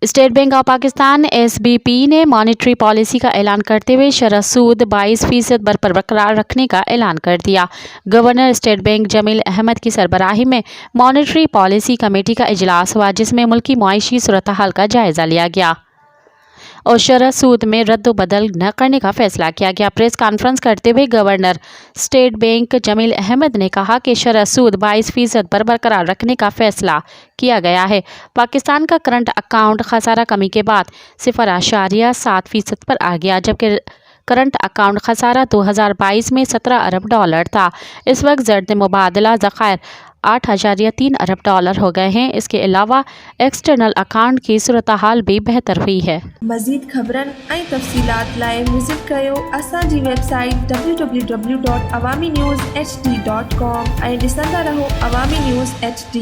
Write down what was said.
State bank of Pakistan SBP ने monetary policy का ऐलान करते हुए शरह सूद 22% पर बरकरार रखने का ऐलान कर दिया। Governor state bank Jamil Ahmed की सरबराही में मॉनेटरी पॉलिसी कमेटी का इजलास हुआ, जिसमें मुल्की मुआशी सूरत हाल का जायजा लिया गया और शरह सूद में रद्द बदल न करने का फैसला किया गया। प्रेस कॉन्फ्रेंस करते हुए governor state bank Jamil Ahmed ने कहा कि शरह सूद 22% पर बरकरार रखने का फैसला किया गया है। पाकिस्तान का करंट अकाउंट खसारा कमी के बाद 0.7% पर आ गया, जबकि करंट अकाउंट खसारा 2022 में $17 अरब था। इस वक्त ज़र्द मुबादला ज़खायर $8.3 अरब हो गए हैं। इसके अलावा एक्सटर्नल अकाउंट की सूरत हाल भी बेहतर हुई है। मज़ीद ख़बरन ऐं तफ़सीलात लाइ विज़िट कयो असांजी वेबसाइट www.awamiNewsHD.com ऐं ॾिसंदा रहो अवामी न्यूज़ HD।